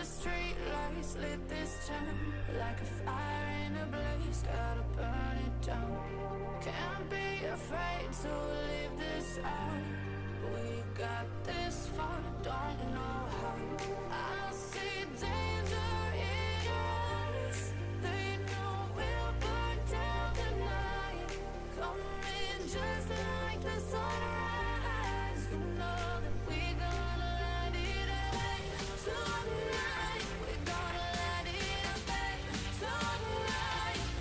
the street lights lit this town like a fire in a blaze, gotta burn it down. Can't be afraid to leave this out. We got this far, don't know how. I see danger in our eyes. They know we'll burn down the night. Coming just like the sunrise. You know that we gonna light it up tonight. We gonna light it up tonight.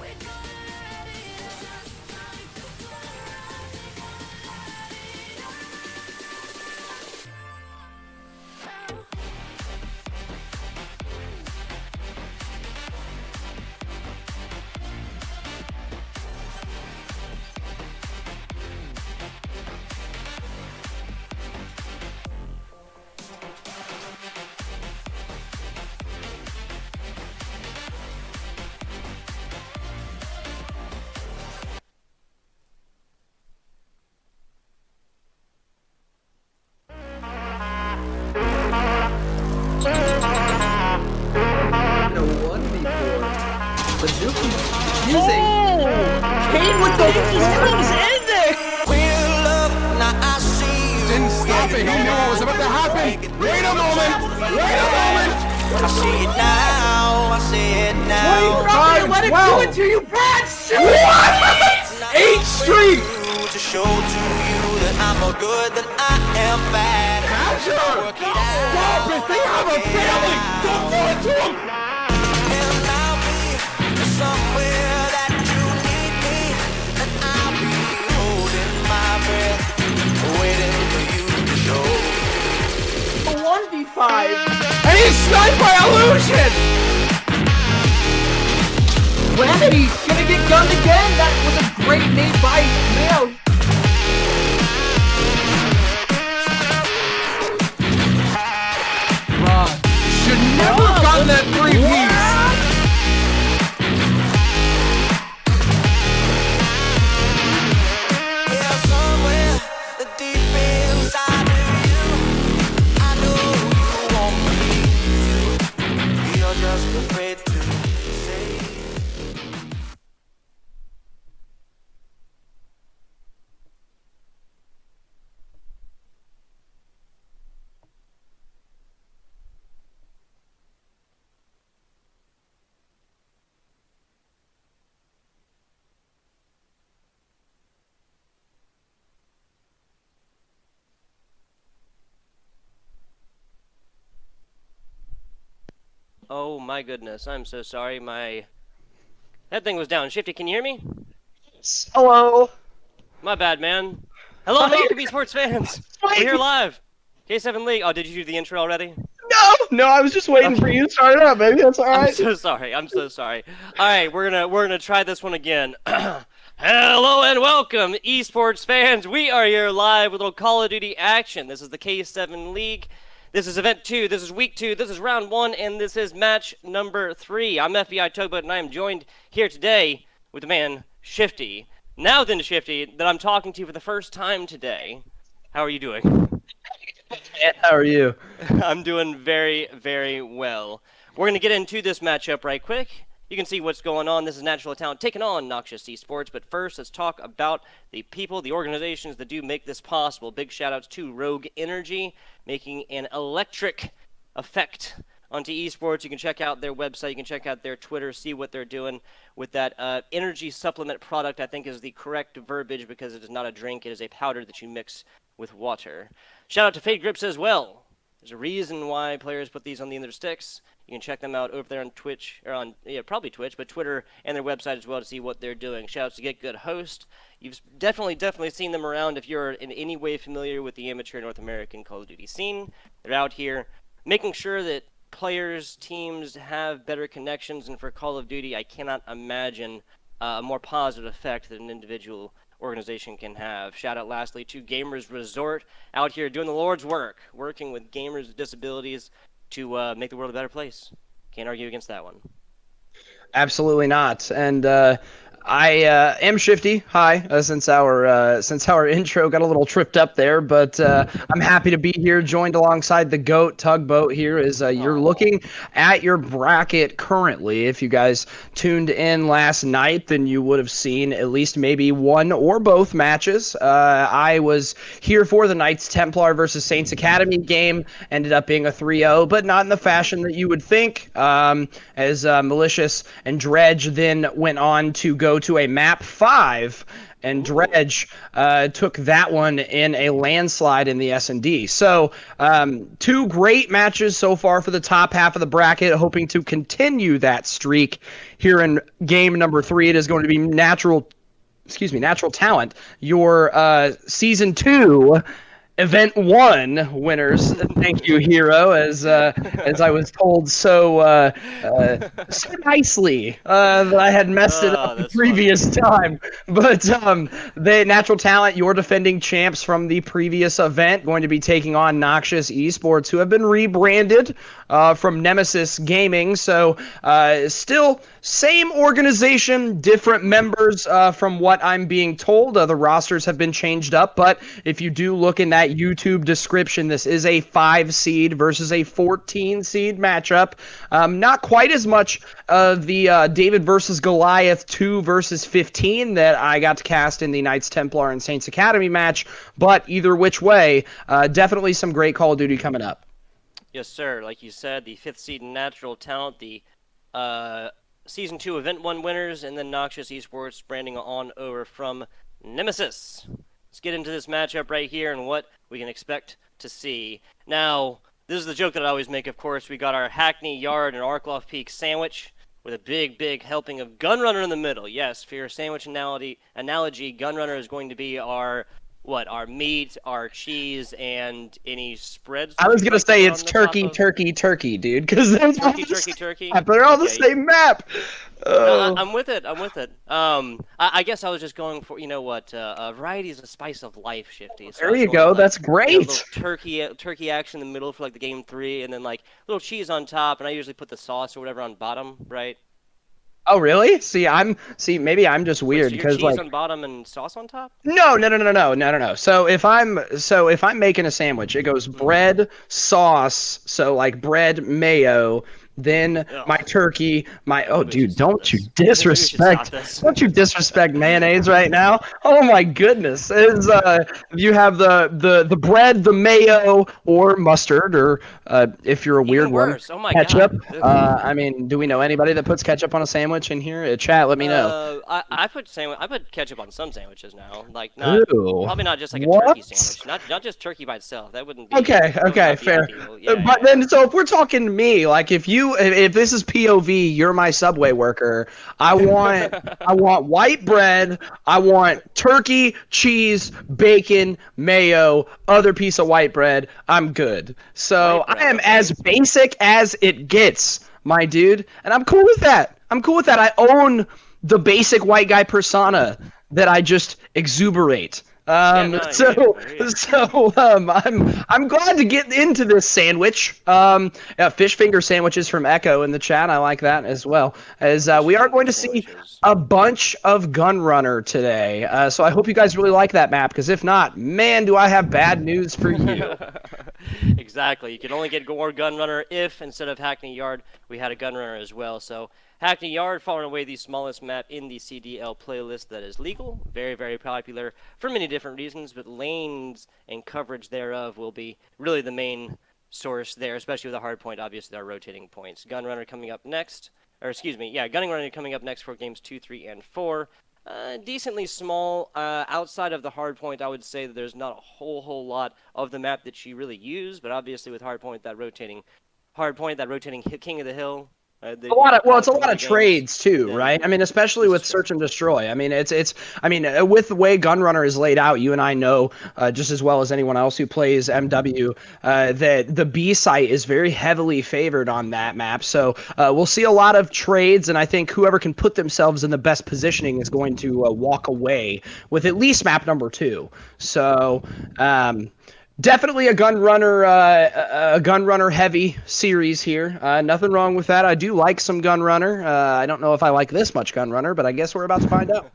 We gonna light it up just like the sunrise. We gonna light it up. Using Kane with the moves in there. Didn't stop it. He knew what was about to happen. Wait a moment. Wait a moment. I see it now. I see it now. Why are you not gonna let it do it to you, Brad? What? 8 straight. To show to you that I'm more good than I am bad. Azure. Stop it. They have a family. Don't do it to them. And I'll be somewhere that you need me, and I'll be holding my breath, waiting for you to show. A 1v5. And he's sniped by Illusion. Remedy gonna get gunned again. That was a great nade by Mayo. Should never have gotten that 3-piece. Yeah, somewhere deep inside of you, I know you want me to. You're just afraid to say. Oh my goodness, I'm so sorry. That thing was down. Shifty, can you hear me? Hello. My bad, man. Hello, Noxious eSports fans. We're here live. K7 League. Oh, did you do the intro already? No, I was just waiting for you to start it up, baby. That's all right. I'm so sorry. I'm so sorry. All right, we're gonna try this one again. Hello and welcome, esports fans. We are here live with a little Call of Duty action. This is the K7 League. This is event 2, this is week 2, this is round 1, and this is match number 3. I'm FBI Tugboat, and I am joined here today with the man, Shifty. Now then, Shifty, that I'm talking to you for the first time today. How are you doing? How are you? I'm doing very, very well. We're going to get into this matchup right quick. You can see what's going on. This is Natural Talent taking on Noxious eSports. But first, let's talk about the people, the organizations that do make this possible. Big shout-outs to Rogue Energy, making an electric effect onto esports. You can check out their website. You can check out their Twitter, see what they're doing with that energy supplement product. I think is the correct verbiage because it is not a drink. It is a powder that you mix with water. Shout out to Fade Grips as well. There's a reason why players put these on the end of their sticks. You can check them out over there on Twitch, or on, probably Twitch, but Twitter and their website as well to see what they're doing. Shoutouts to Get Good Host. You've definitely seen them around if you're in any way familiar with the amateur North American Call of Duty scene. They're out here making sure that players, teams have better connections, and for Call of Duty, I cannot imagine a more positive effect that an individual organization can have. Shout out lastly to Gamers Resort, out here doing the Lord's work, working with gamers with disabilities to make the world a better place. Can't argue against that one. Absolutely not. And I am Shifty. Hi, since our intro got a little tripped up there, but I'm happy to be here, joined alongside the GOAT Tugboat. Here is you're looking at your bracket currently. If you guys tuned in last night, then you would have seen at least maybe one or both matches. I was here for the Knights Templar versus Saints Academy game. Ended up being a 3-0, but not in the fashion that you would think. As Malicious and Dredge then went on to go to a map 5, and Dredge took that one in a landslide in the S&D. So 2 great matches so far for the top half of the bracket, hoping to continue that streak here in game number 3. It is going to be Natural Talent, your Season 2 Event 1 winners. Thank you, Hero, as I was told so nicely that I had messed it up the previous time. But the Natural Talent, your defending champs from the previous event, going to be taking on Noxious eSports, who have been rebranded from Nemesis Gaming. So still same organization, different members from what I'm being told. The rosters have been changed up, but if you do look in that YouTube description, this is a 5 seed versus a 14 seed matchup. Not quite as much of the David versus Goliath 2 versus 15 that I got to cast in the Knights Templar and Saints Academy match, but either which way, definitely some great Call of Duty coming up. Yes, sir. Like you said, the 5th seed Natural Talent, the Season 2 Event 1 winners, and then Noxious eSports branding on over from Nemesis. Let's get into this matchup right here and what we can expect to see. Now, this is the joke that I always make, of course. We got our Hackney Yard and Arkloff Peak sandwich with a big helping of Gunrunner in the middle. Yes, for your sandwich analogy, Gunrunner is going to be our meat, our cheese, and any spreads. I was going to say it's turkey, dude, because they're turkey. But they're all the same map. No, I'm with it. I guess I was just going for, variety is a spice of life, Shifty. So there you go. That's great. Turkey action in the middle for like the game 3, and then like little cheese on top, and I usually put the sauce or whatever on bottom, right? Oh really? Maybe I'm just weird because cheese on bottom and sauce on top. No. So if I'm making a sandwich, it goes bread, sauce, so like bread, mayo, then my turkey, dude, don't you disrespect mayonnaise right now? Oh my goodness. You have the bread, the mayo, or mustard, or if you're a weird one, ketchup. I mean, do we know anybody that puts ketchup on a sandwich in here? Chat, let me know. I put ketchup on some sandwiches now. Like probably not just like a turkey sandwich. Not just turkey by itself. That wouldn't be okay, fair. Then so if we're talking me, like if this is POV, you're my Subway worker. I want white bread. I want turkey, cheese, bacon, mayo, other piece of white bread. I'm good. So I am as basic as it gets, my dude, and I'm cool with that. I own the basic white guy persona that I just exuberate. I'm glad to get into this sandwich. Fish finger sandwiches from Echo in the chat. I like that as well. As we are going to see a bunch of Gunrunner today. So I hope you guys really like that map, because if not, man, do I have bad news for you. Exactly. You can only get more Gunrunner if instead of Hackney Yard, we had a Gunrunner as well. So Hackney Yard, far and away the smallest map in the CDL playlist that is legal. Very, very popular for many different reasons, but lanes and coverage thereof will be really the main source there, especially with a hard point. Obviously, our rotating points. Gunrunner coming up next. Gunrunner coming up next for games 2, 3, and 4. Decently small. Outside of the hard point, I would say that there's not a whole lot of the map that she really used, but obviously with hard point, that rotating king of the hill. It's a lot of trades too, right? I mean, especially with search and destroy. I mean, with the way Gunrunner is laid out, you and I know just as well as anyone else who plays MW that the B site is very heavily favored on that map. So we'll see a lot of trades, and I think whoever can put themselves in the best positioning is going to walk away with at least map number 2. So. Definitely a gun runner heavy series here. Nothing wrong with that. I do like some gun runner. I don't know if I like this much gun runner, but I guess we're about to find out.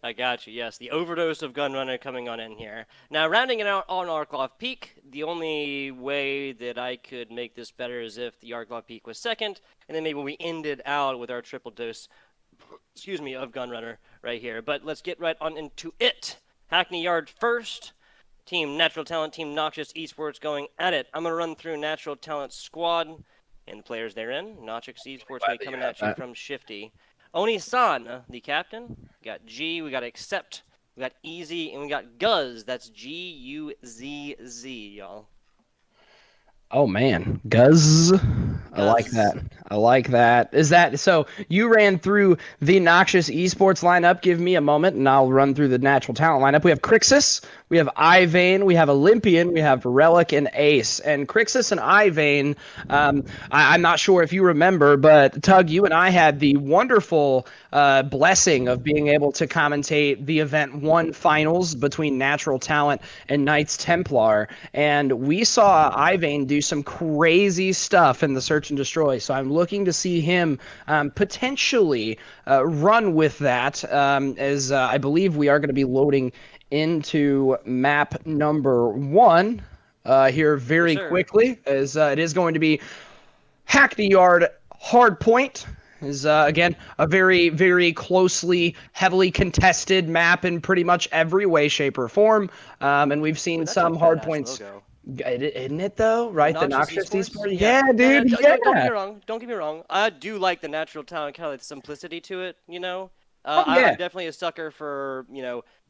I got you. Yes, the overdose of Gunrunner coming on in here. Now, rounding it out on Arklov Peak, the only way that I could make this better is if the Arklov Peak was second, and then maybe we ended out with our triple dose, of Gunrunner right here. But let's get right on into it. Hackney Yard first. Team Natural Talent, Team Noxious eSports going at it. I'm going to run through Natural Talent squad and the players therein. Noxious eSports may coming at you from Shifty. Oni-san, the captain. We got G, we got Accept, we got Easy, and we got Guzz. That's Guzzz, y'all. Oh man, Guzz. I like Guzz. that. I like that. Is that so? You ran through the Noxious eSports lineup. Give me a moment, and I'll run through the Natural Talent lineup. We have Crixus, we have Ivane, we have Olympian, we have Relic, and Ace. And Crixus and Ivane, I'm not sure if you remember, but Tug, you and I had the wonderful blessing of being able to commentate the Event 1 finals between Natural Talent and Knights Templar, and we saw Ivane do some crazy stuff in the Search and Destroy. So I'm looking to see him potentially run with that, as I believe we are going to be loading into map number 1 here very Yes, sir. quickly, as it is going to be Hackney Yard Hardpoint. Is again a very, very closely, heavily contested map in pretty much every way, shape, or form. And we've seen That's some a hard badass points. logo. Isn't it though? Right, the Noxious eSports. Yeah, Yeah, dude. Don't Yeah. get me wrong. Don't get me wrong. I do like the Natural Talent, kind of like the simplicity to it. You know, Oh, I'm yeah. definitely a sucker for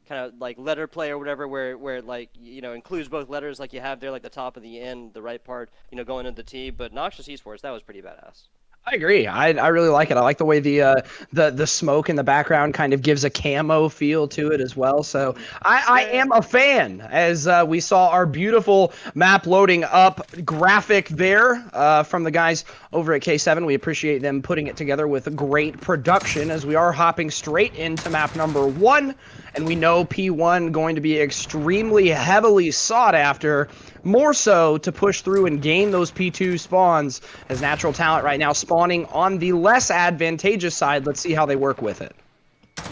kind of like letter play or whatever, where it like includes both letters, like you have there, like the top of the end, the right part, going into the T. But Noxious eSports, that was pretty badass. I agree. I really like it. I like the way the smoke in the background kind of gives a camo feel to it as well. So I am a fan, as we saw our beautiful map loading up graphic there from the guys over at K7. We appreciate them putting it together with great production, as we are hopping straight into map number 1. And we know P1 going to be extremely heavily sought after, more so to push through and gain those P2 spawns, as Natural Talent right now spawning on the less advantageous side. Let's see how they work with it.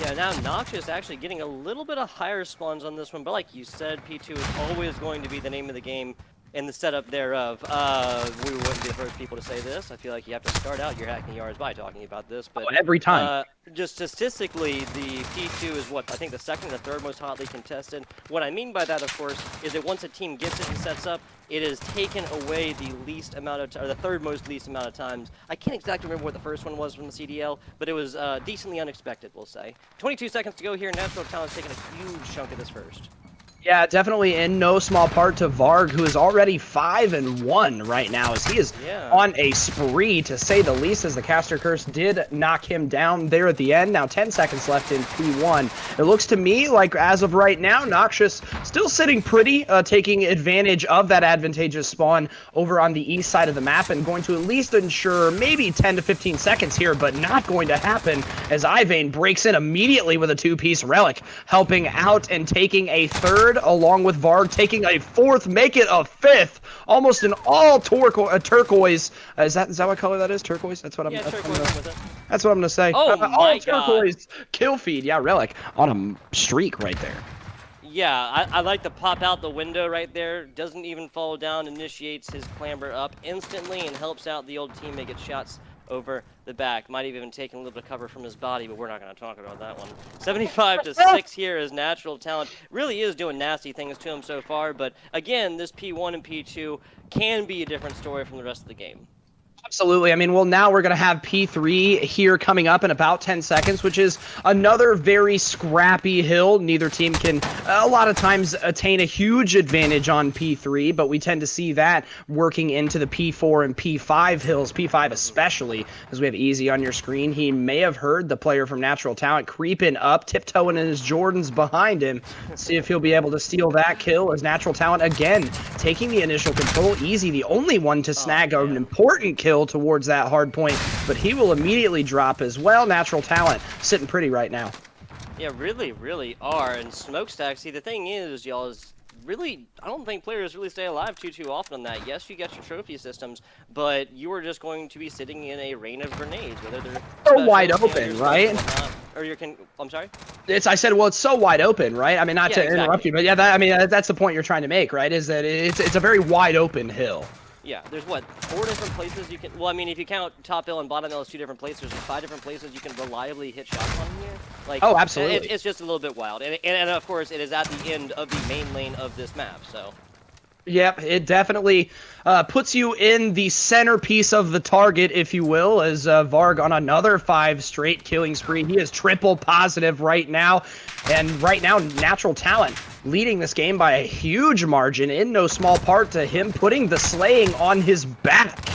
Yeah, now Noxious actually getting a little bit of higher spawns on this one, but like you said, P2 is always going to be the name of the game and the setup thereof. We wouldn't be the first people to say this. I feel like you have to start out your Hackney Yards by talking about this, but Every time. just statistically, the P2 is what I think the second or the third most hotly contested. What I mean by that, of course, is that once a team gets it and sets up, it is taken away the least amount of or the third most least amount of times. I can't exactly remember what the first one was from the CDL, but it was decently unexpected, we'll say. 22 seconds to go here. Natural Talent's taking a huge chunk of this first. Yeah, definitely in no small part to Varg, who is already 5-1 right now, as he is on a spree, to say the least, as the Caster Curse did knock him down there at the end. Now 10 seconds left in P1. It looks to me like, as of right now, Noxious still sitting pretty, taking advantage of that advantageous spawn over on the east side of the map, and going to at least ensure maybe 10 to 15 seconds here, but not going to happen, as Ivane breaks in immediately with a 2-piece Relic, helping out and taking a third, along with Varg taking a fourth, make it a fifth, almost an all turquoise. Is that what color that is? Turquoise? That's what I'm. That's what I'm gonna say. Oh my all God. turquoise kill feed. Yeah, Relic on a streak right there. Yeah, I like to pop out the window right there. Doesn't even fall down, initiates his clamber up instantly, and helps out the old teammate get shots over the back. Might have even taken a little bit of cover from his body, but we're not going to talk about that one. 75-6 here as Natural Talent really is doing nasty things to him so far, but again, this P1 and P2 can be a different story from the rest of the game. Absolutely. I mean, well, now we're going to have P3 here coming up in about 10 seconds, which is another very scrappy hill. Neither team can, a lot of times, attain a huge advantage on P3, but we tend to see that working into the P4 and P5 hills, P5 especially, as we have Easy on your screen. He may have heard the player from Natural Talent creeping up, tiptoeing in his Jordans behind him. See if he'll be able to steal that kill, as Natural Talent, again, taking the initial control. Easy, the only one to snag an important kill towards that hard point, but he will immediately drop as well. Natural Talent sitting pretty right now. Yeah, really are. And Smokestack, see, the thing is, y'all, is really, I don't think players really stay alive too often on that. Yes, you get your trophy systems, but you are just going to be sitting in a rain of grenades, whether they're So wide special, open, your right? scopes and whatnot, or you can. I'm sorry. I said, well, it's so wide open, right? I mean, not Yeah, to interrupt exactly. you, but yeah, that's the point you're trying to make, right? Is that it's a very wide open hill. Yeah, there's what, 4 different places you can. Well, I mean, if you count top hill and bottom hill as 2 different places, there's 5 different places you can reliably hit shots on here. Like, Oh, absolutely. It's just a little bit wild, and of course, it is at the end of the main lane of this map. So. Yep, it definitely puts you in the centerpiece of the target, if you will, as Varg on another 5 straight killing spree. He is triple positive right now, and right now, Natural Talent leading this game by a huge margin, in no small part to him putting the slaying on his back.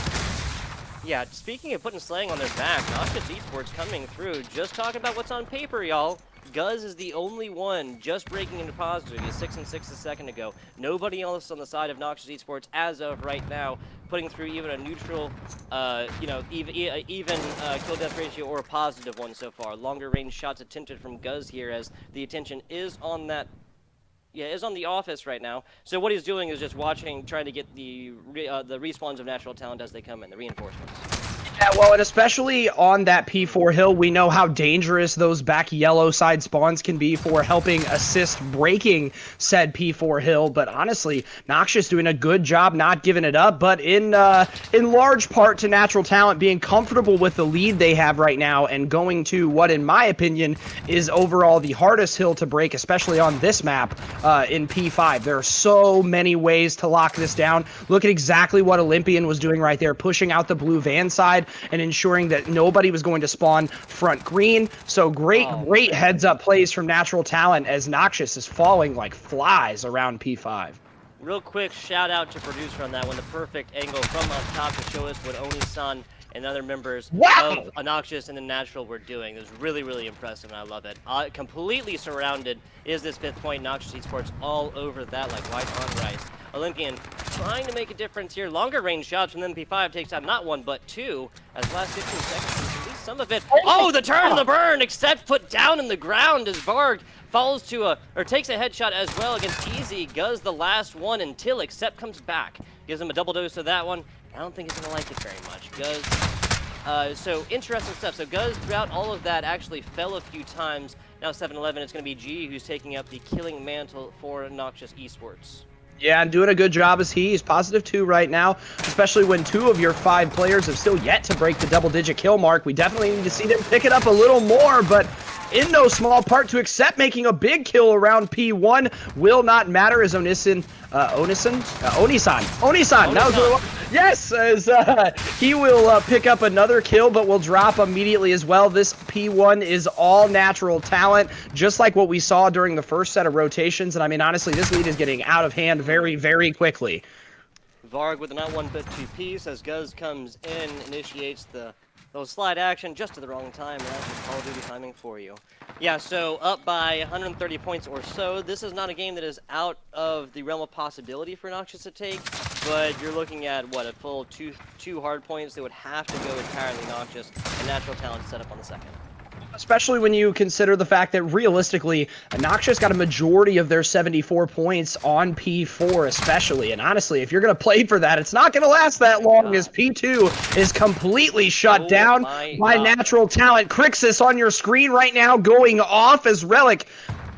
Yeah, speaking of putting slaying on their back, Noxious eSports coming through. Just talking about what's on paper, y'all. Guz is the only one just breaking into positive. He's 6-6 a second ago. Nobody else on the side of Noxious eSports as of right now, putting through even a neutral, even kill death ratio or a positive one so far. Longer range shots attempted from Guz here, as the attention is on that. Yeah, is on the office right now. So what he's doing is just watching, trying to get the respawns of Natural Talent as they come in, the reinforcements. Yeah, well, and especially on that P4 hill, we know how dangerous those back yellow side spawns can be for helping assist breaking said P4 hill. But honestly, Noxious doing a good job not giving it up, but in large part to Natural Talent being comfortable with the lead they have right now and going to what, in my opinion, is overall the hardest hill to break, especially on this map in P5. There are so many ways to lock this down. Look at exactly what Olympian was doing right there, pushing out the blue van side and ensuring that nobody was going to spawn front green. So great heads up plays from Natural Talent as Noxious is falling like flies around P5. Real quick shout out to producer on that one. The perfect angle from on top to show us what Oni-san and other members of Noxious and the Natural were doing. It was really, really impressive, and I love it. Completely surrounded is this 5th point. Noxious eSports all over that like white on rice. Olympian trying to make a difference here. Longer range shots from MP5 takes out not 1 but 2. As last 15 seconds, at least some of it. Oh, the turn and the burn, except put down in the ground as Varg falls to takes a headshot as well against Easy. Guz the last one until Accept comes back. Gives him a double dose of that one. I don't think he's gonna like it very much. Guz, so interesting stuff. So Guz throughout all of that actually fell a few times. Now 7-11, it's gonna be G who's taking up the killing mantle for Noxious eSports. Yeah, and doing a good job as he's positive 2 right now, especially when 2 of your 5 players have still yet to break the double-digit kill mark. We definitely need to see them pick it up a little more, but in no small part to Accept making a big kill around P1 will not matter as Onisan, yes, as he will pick up another kill, but will drop immediately as well. This P1 is all Natural Talent, just like what we saw during the first set of rotations. And I mean, honestly, this lead is getting out of hand very, very quickly. Varg with a not 1 but 2 piece as Guz comes in, initiates the little slide action just at the wrong time, and that's just Call of Duty timing for you. Yeah, so up by 130 points or so. This is not a game that is out of the realm of possibility for Noxious to take, but you're looking at, what, a full two hard points that would have to go entirely Noxious, and Natural Talent set up on the second. Especially when you consider the fact that realistically, Noxious got a majority of their 74 points on P4 especially. And honestly, if you're going to play for that, it's not going to last that long as P2 is completely shut down by Natural Talent. Crixus on your screen right now going off as Relic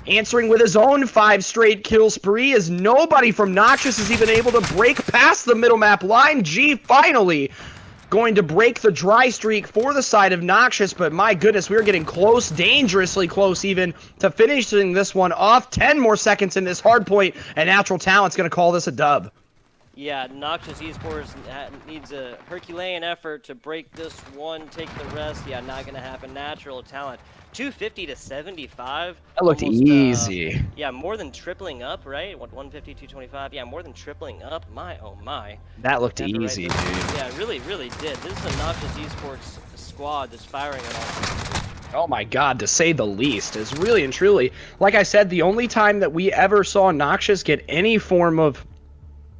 answering with his own 5 straight kill spree as nobody from Noxious is even able to break past the middle map line. G finally going to break the dry streak for the side of Noxious, but my goodness, we're getting close, dangerously close even, to finishing this one off. 10 more seconds in this hard point, and Natural Talent's going to call this a dub. Yeah, Noxious eSports needs a Herculean effort to break this one, take the rest. Yeah, not going to happen. Natural Talent, 250 to 75. That looked almost, easy. Yeah, more than tripling up, right? What, 150, 225? Yeah, more than tripling up. My, oh my. That looked easy, dude. Yeah, it really, really did. This is a Noxious eSports squad that's firing on all. Oh my god, to say the least. Is really and truly, like I said, the only time that we ever saw Noxious get any form of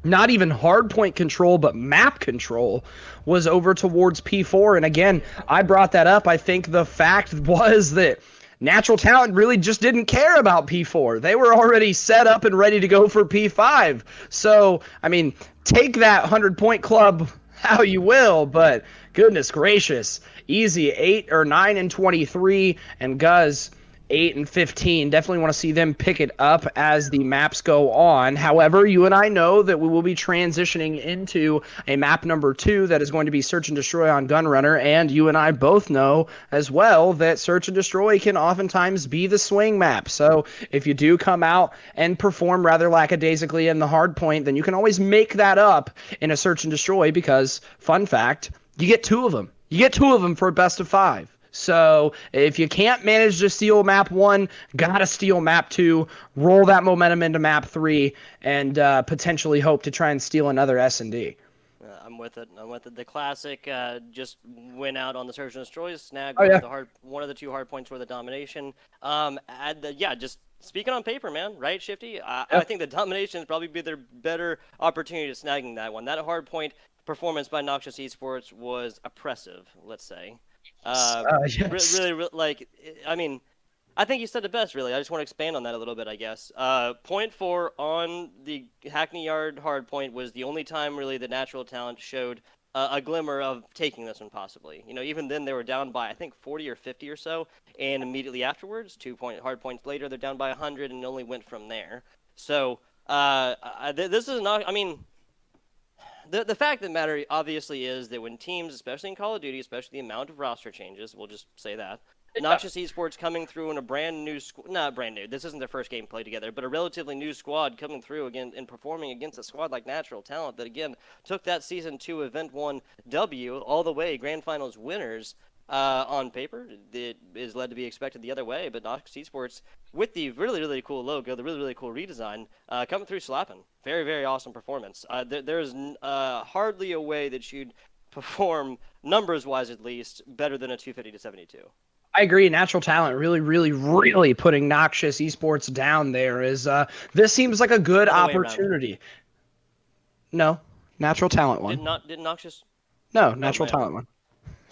not even hardpoint control, but map control was over towards P4. And again, I brought that up. I think the fact was that Natural Talent really just didn't care about P4. They were already set up and ready to go for P5. So, I mean, take that 100-point club how you will, but goodness gracious. Easy 8 or 9 and 23, and Guz 8 and 15. Definitely want to see them pick it up as the maps go on. However, you and I know that we will be transitioning into a map number 2 that is going to be Search and Destroy on Gunrunner, and you and I both know as well that Search and Destroy can oftentimes be the swing map. So if you do come out and perform rather lackadaisically in the hard point, then you can always make that up in a Search and Destroy because, fun fact, you get 2 of them. You get 2 of them for a best of 5. So if you can't manage to steal map 1, gotta steal map 2, roll that momentum into map 3, and potentially hope to try and steal another S&D. I'm with it. The classic just went out on the Search and Destroy, snagged one of the 2 hard points for the domination. Just speaking on paper, man, right, Shifty? I think the domination is probably be their better opportunity to snagging that one. That hard point performance by Noxious eSports was oppressive, let's say. Yes. I think you said it best, really. I just want to expand on that a little bit, I guess. Point 4 on the Hackney Yard hard point was the only time, really, the Natural Talent showed a glimmer of taking this one, possibly. Even then, they were down by, I think, 40 or 50 or so, and immediately afterwards, 2 hard points later, they're down by 100 and only went from there. So, this is not, The fact of the matter obviously is that when teams, especially in Call of Duty, especially the amount of roster changes, we'll just say that, Noxious eSports coming through in a brand new not brand new, this isn't their first game played together, but a relatively new squad coming through again and performing against a squad like Natural Talent that, again, took that Season 2 Event 1 W all the way, Grand Finals winners. On paper, it is led to be expected the other way, but Noxious eSports, with the really, really cool logo, the really, really cool redesign, coming through slapping. Very, very awesome performance. There's hardly a way that you'd perform, numbers-wise at least, better than a 250 to 72. I agree. Natural Talent really, really, really putting Noxious eSports down there. This seems like a good opportunity. No, Natural Talent one. Did Noxious? No, Natural Talent one.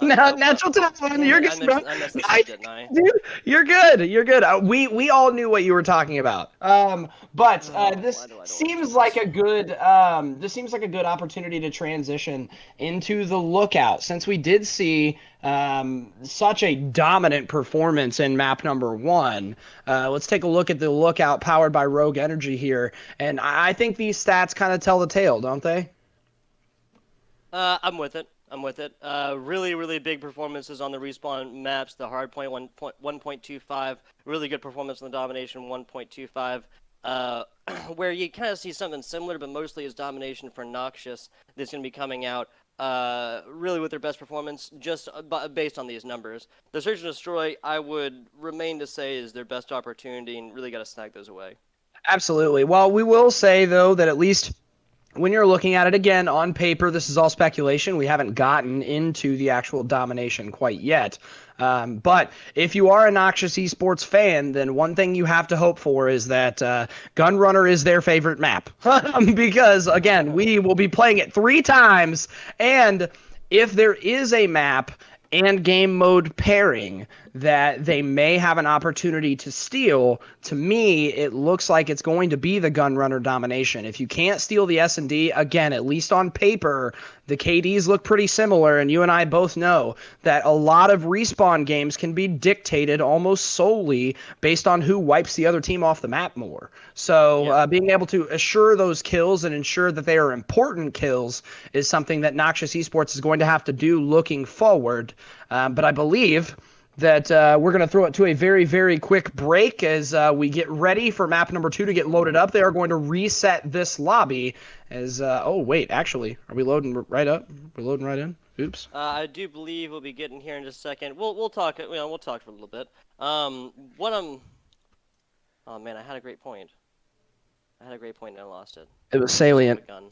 No, Natural Talent. You're good, bro. Dude, you're good. You're good. We all knew what you were talking about. This seems like a good opportunity to transition into the Lookout, since we did see such a dominant performance in map number 1. Let's take a look at the Lookout powered by Rogue Energy here, and I think these stats kind of tell the tale, don't they? I'm with it. Really, really big performances on the respawn maps. The hard point 1.25. Really good performance on the domination 1.25. Where you kind of see something similar, but mostly is domination for Noxious that's going to be coming out. Really with their best performance, just based on these numbers. The Search and Destroy, I would remain to say, is their best opportunity, and really got to snag those away. Absolutely. Well, we will say, though, that at least when you're looking at it again on paper, this is all speculation. We haven't gotten into the actual domination quite yet. But if you are a Noxious eSports fan, then one thing you have to hope for is that Gunrunner is their favorite map. Because, again, we will be playing it 3 times. And if there is a map and game mode pairing that they may have an opportunity to steal, to me, it looks like it's going to be the Gunrunner domination. If you can't steal the S&D, again, at least on paper, the KDs look pretty similar, and you and I both know that a lot of respawn games can be dictated almost solely based on who wipes the other team off the map more. So being able to assure those kills and ensure that they are important kills is something that Noxious eSports is going to have to do looking forward. But I believe that we're going to throw it to a very, very quick break as we get ready for map number 2 to get loaded up. They are going to reset this lobby as, oh, wait, actually, are we loading right up? We're loading right in? Oops. I do believe we'll be getting here in just a second. We'll talk, we'll talk for a little bit. Oh, man, I had a great point. And I lost it. It was salient. Son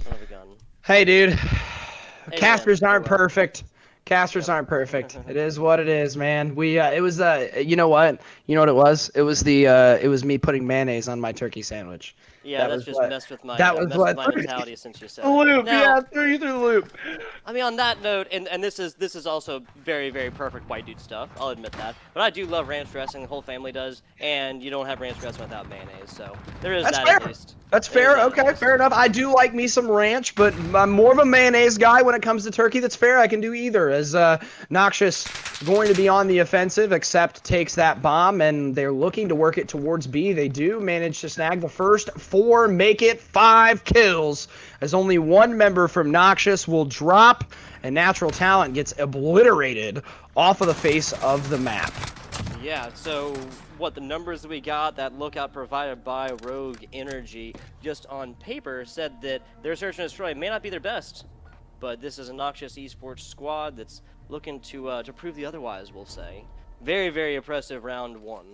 of a gun. Hey, dude. Hey, Casters man. aren't perfect. Casters aren't perfect. It is what it is, man. It was you know what? You know what it was? It was it was me putting mayonnaise on my turkey sandwich. Yeah, that's was just what- messed with my that was what mentality since you said the it. loop. Now, Yeah, threw you through the loop. I mean, on that note, and this is also very, very perfect white dude stuff. I'll admit that. But I do love ranch dressing. The whole family does, and you don't have ranch dressing without mayonnaise. So there is That's that fair. at least. That's There's fair. that at Okay, least. fair enough. I do like me some ranch, but I'm more of a mayonnaise guy when it comes to turkey. That's fair. I can do either. As Noxious going to be on the offensive, except takes that bomb, and they're looking to work it towards B. They do manage to snag the first 4, make it 5 kills, as only one member from Noxious will drop, and Natural Talent gets obliterated off of the face of the map. Yeah, so what the numbers that we got, that lookout provided by Rogue Energy, just on paper said that their search and destroy may not be their best, but this is a Noxious eSports squad that's looking to prove the otherwise, we'll say. Very, very impressive round 1.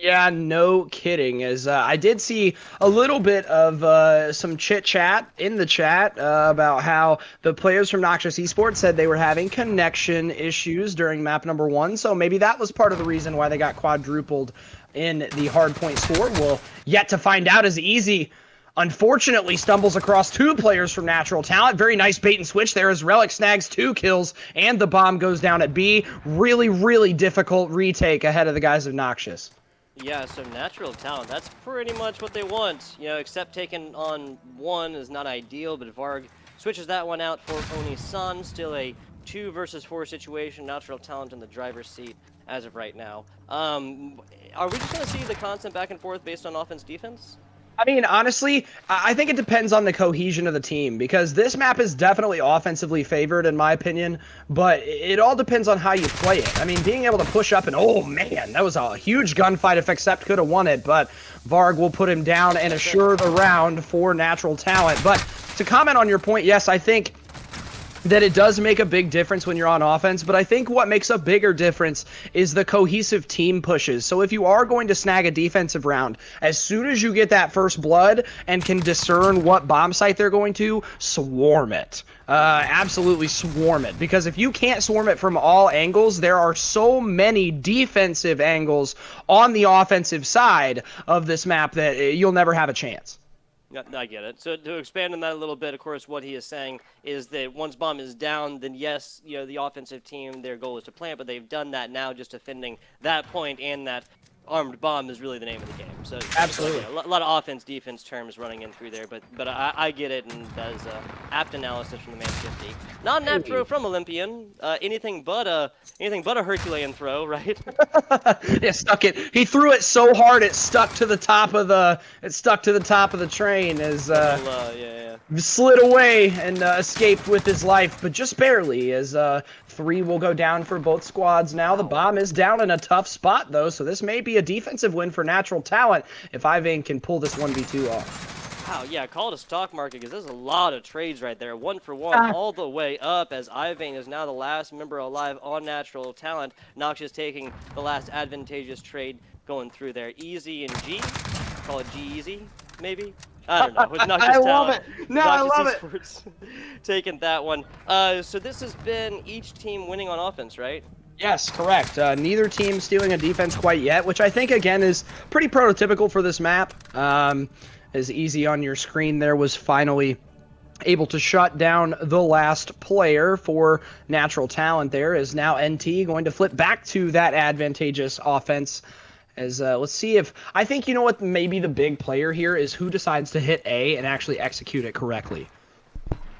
Yeah, no kidding. As I did see a little bit of some chit chat in the chat about how the players from Noxious eSports said they were having connection issues during map number 1, so maybe that was part of the reason why they got quadrupled in the hardpoint score. We'll yet to find out, as Easy unfortunately stumbles across 2 players from Natural Talent. Very nice bait and switch there as Relic snags 2 kills and the bomb goes down at B. Really, really difficult retake ahead of the guys of Noxious. Yeah, so Natural Talent, that's pretty much what they want. You know, except taking on 1 is not ideal, but Varg switches that one out for Oni-san. Still a 2 versus 4 situation. Natural Talent in the driver's seat as of right now. Are we just going to see the constant back and forth based on offense-defense? I mean, honestly, I think it depends on the cohesion of the team, because this map is definitely offensively favored, in my opinion, but it all depends on how you play it. I mean, being able to push up and, oh man, that was a huge gunfight if Accept could have won it, but Varg will put him down and assure the round for Natural Talent. But to comment on your point, yes, I think that it does make a big difference when you're on offense, but I think what makes a bigger difference is the cohesive team pushes. So if you are going to snag a defensive round, as soon as you get that first blood and can discern what bomb site they're going to, swarm it. Absolutely swarm it, because if you can't swarm it from all angles, there are so many defensive angles on the offensive side of this map that you'll never have a chance. Yeah, I get it. So to expand on that a little bit, of course, what he is saying is that once bomb is down, then yes, you know, the offensive team, their goal is to plant, but they've done that now, just defending that point, and that armed bomb is really the name of the game. So Absolutely. A lot of offense-defense terms running in through there, but I get it, and that is apt analysis from the man 50. Not an apt throw from Olympian. Anything but a Herculean throw, right? Yeah, stuck it. He threw it so hard it stuck to the top of the. It stuck to the top of the train as Yeah. slid away and escaped with his life, but just barely. As 3 will go down for both squads now. The bomb is down in a tough spot though, so this may be a defensive win for Natural Talent if Ivan can pull this 1v2 off. Wow, yeah, call it a stock market, because there's a lot of trades right there. 1 for 1 all the way up, as Ivan is now the last member alive on Natural Talent. Noxious taking the last advantageous trade going through there. Easy and G. Call it G-Easy, maybe? I don't know. With Noxious I love Talent. it. No, I love it. Esports taking that one. So this has been each team winning on offense, right? Yes, correct. Neither team stealing a defense quite yet, which I think, again, is pretty prototypical for this map. As Easy on your screen there was finally able to shut down the last player for Natural Talent there. Is now NT going to flip back to that advantageous offense. As let's see if, I think, you know what, maybe the big player here is who decides to hit A and actually execute it correctly.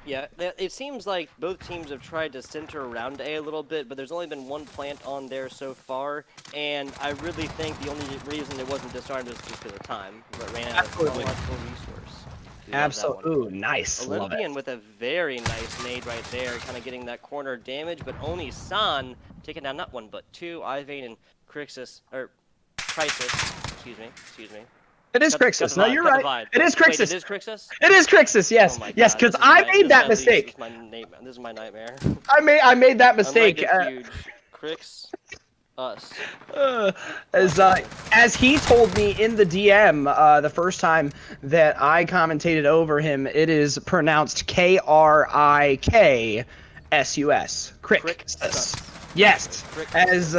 Yeah, it seems like both teams have tried to center around A a little bit, but there's only been 1 plant on there so far, and I really think the only reason it wasn't disarmed is just because of time. But ran out of technological resource. Absolutely. Ooh, nice. Love Olympian it. with a very nice nade right there, kind of getting that corner damage, but Oni-san taking down not 1 but 2. Ivan and Crisis, excuse me. It is Crixus. No, you're right. It is Crixus. Wait, it is Crixus? It is Crixus, yes. Oh my yes, God, because this is I my- made this that is my mistake. least- This is my nightmare. I made that mistake. Huge. Crix us. As he told me in the DM the first time that I commentated over him, it is pronounced Kriksus. Crixus. Yes, as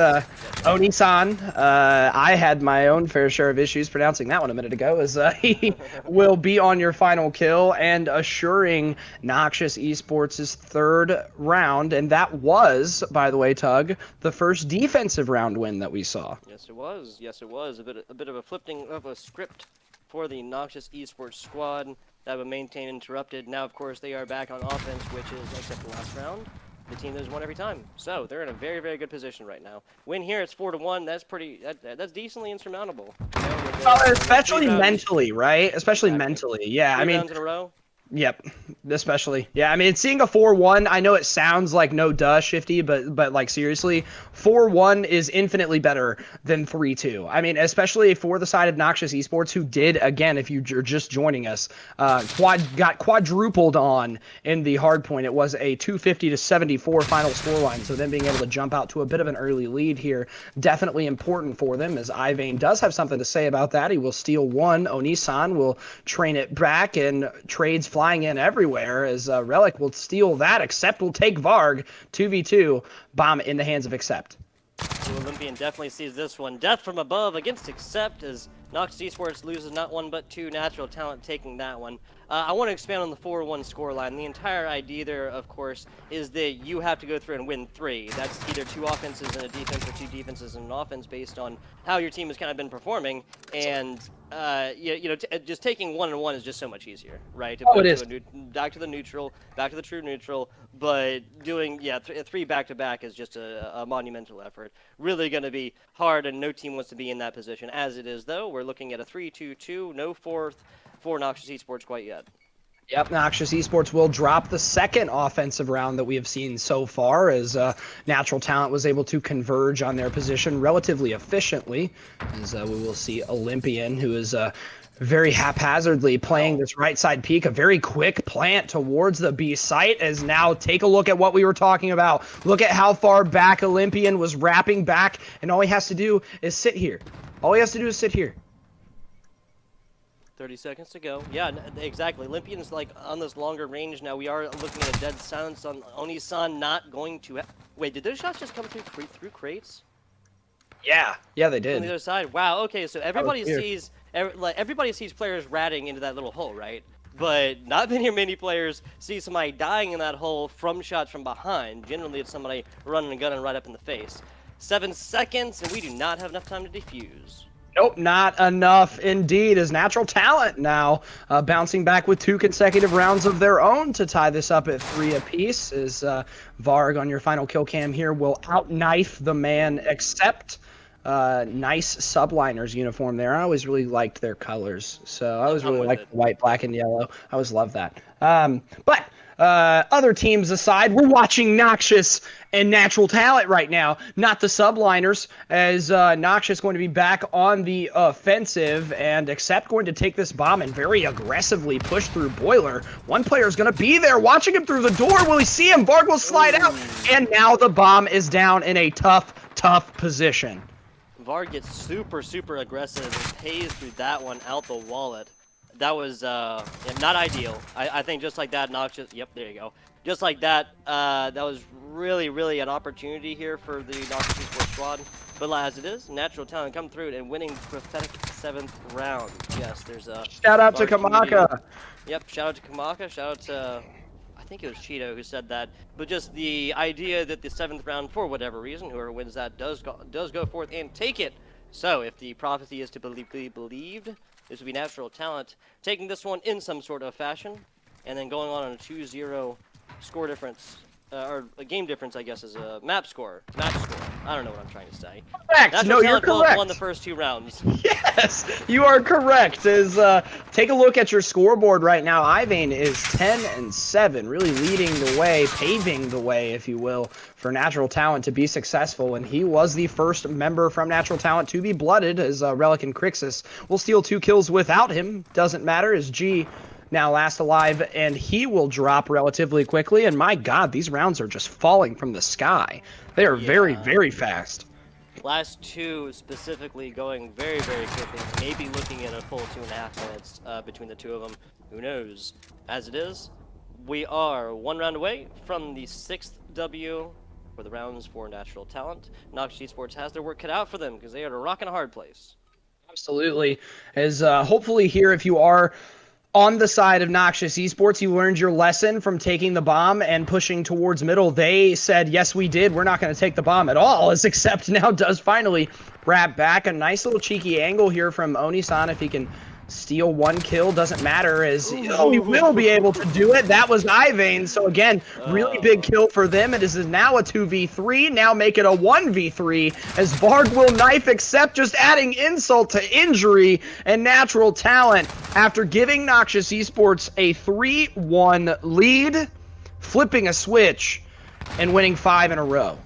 Oni-san, I had my own fair share of issues pronouncing that one a minute ago, as he will be on your final kill and assuring Noxious eSports' third round, and that was, by the way, Tug, the first defensive round win that we saw. Yes, it was. Yes, it was. A bit of a flipping of a script for the Noxious eSports squad that would maintain interrupted. Now, of course, they are back on offense, which is, except the last round, the team that has won every time. So they're in a very, very good position right now. Win here, it's 4-1. That's pretty. That's decently insurmountable. You know, with Well, especially rounds, mentally, right? Especially exactly. mentally. Yeah, I 3 mean, rounds in a row. yep, especially. Yeah, I mean, seeing a 4-1, I know it sounds like no duh, Shifty, but like seriously, 4-1 is infinitely better than 3-2. I mean, especially for the side of Noxious eSports, who did, again, if you're just joining us, got quadrupled on in the hard point. It was a 250-74 final scoreline, so them being able to jump out to a bit of an early lead here, definitely important for them, as Ivane does have something to say about that. He will steal one. Oni-san will train it back, and trades flying in everywhere as Relic will steal that. Accept will take Varg. 2v2. Bomb in the hands of Accept. The Olympian definitely sees this one. Death from above against Accept as Noxious eSports loses not one but two. Natural Talent taking that one. I want to expand on the 4-1 scoreline. The entire idea there, of course, is that you have to go through and win 3. That's either 2 offenses and a defense or 2 defenses and an offense based on how your team has kind of been performing. And just taking 1 and 1 is just so much easier, right? It is. Back to the neutral, back to the true neutral. But doing 3 back-to-back is just a monumental effort. Really going to be hard, and no team wants to be in that position. As it is, though, we're looking at a 3-2-2, no fourth for Noxious eSports quite yet. Yep, Noxious eSports will drop the second offensive round that we have seen so far, as Natural Talent was able to converge on their position relatively efficiently, as we will see Olympian, who is very haphazardly playing this right side peek, a very quick plant towards the B site, as now take a look at what we were talking about. Look at how far back Olympian was wrapping back, and all he has to do is sit here. All he has to do is sit here. 30 seconds to go. Yeah, exactly. Olympian's like on this longer range now. We are looking at a dead silence on Oni-san not going to... Wait, did those shots just come through crates? Yeah, they did. On the other side. Wow, okay, so everybody weird. sees everybody sees players ratting into that little hole, right? But not many players see somebody dying in that hole from shots from behind. Generally, it's somebody running a gun and right up in the face. 7 seconds, and we do not have enough time to defuse. Nope, not enough indeed, as Natural Talent now bouncing back with 2 consecutive rounds of their own to tie this up at 3 apiece, as Varg on your final kill cam here will outknife the man Accept. Nice subliners uniform there. I always really liked their colors, so I always really liked the white, black, and yellow. I always loved that. But other teams aside, we're watching Noxious and Natural Talent right now, not the subliners, as Noxious going to be back on the offensive, and Accept going to take this bomb and very aggressively push through Boiler. One player is going to be there watching him through the door. Will he see him? Varg will slide out, and now the bomb is down in a tough position. Varg gets super aggressive and pays through that one out the wallet. That was not ideal. I think just like that, Noxious. Yep, there you go. Just like that, that was really an opportunity here for the Noxious eSports squad. But as it is, Natural Talent come through and winning prophetic 7th round. Yes, there's a shout out to Kamaka. Yep, shout out to Kamaka. Shout out to, I think it was Cheeto who said that. But just the idea that the 7th round, for whatever reason, whoever wins that does go forth and take it. So if the prophecy is to be believed, this would be Natural Talent taking this one in some sort of fashion, and then going on a 2-0 score difference, or a game difference, I guess, is a map score. I don't know what I'm trying to say. Correct. Natural You're Talent correct. won the first 2 rounds. Yes, you are correct. Take a look at your scoreboard right now. Ivane is 10-7, really leading the way, paving the way, if you will, for Natural Talent to be successful. And he was the first member from Natural Talent to be blooded, as Relic and Crixus will steal 2 kills without him. Doesn't matter, as G now last alive, and he will drop relatively quickly. And my God, these rounds are just falling from the sky. They are very fast. Last 2 specifically going very quickly. Maybe looking at a full 2.5 minutes between the 2 of them. Who knows? As it is, we are 1 round away from the 6th W for the rounds for Natural Talent. Noxious eSports has their work cut out for them because they are a rock and a hard place. Absolutely. As hopefully here, if you are on the side of Noxious eSports, you learned your lesson from taking the bomb and pushing towards middle. They said, yes, we did. We're not going to take the bomb at all, as Accept now does finally wrap back. A nice little cheeky angle here from Onisan. If he can steal one kill, doesn't matter, as he will be able to do it. That was Ivane. So again, really big kill for them. It is now a 2v3. Now make it a 1v3 as Varg will knife Accept, just adding insult to injury. And Natural Talent, after giving Noxious eSports a 3-1 lead, flipping a switch and winning 5 in a row.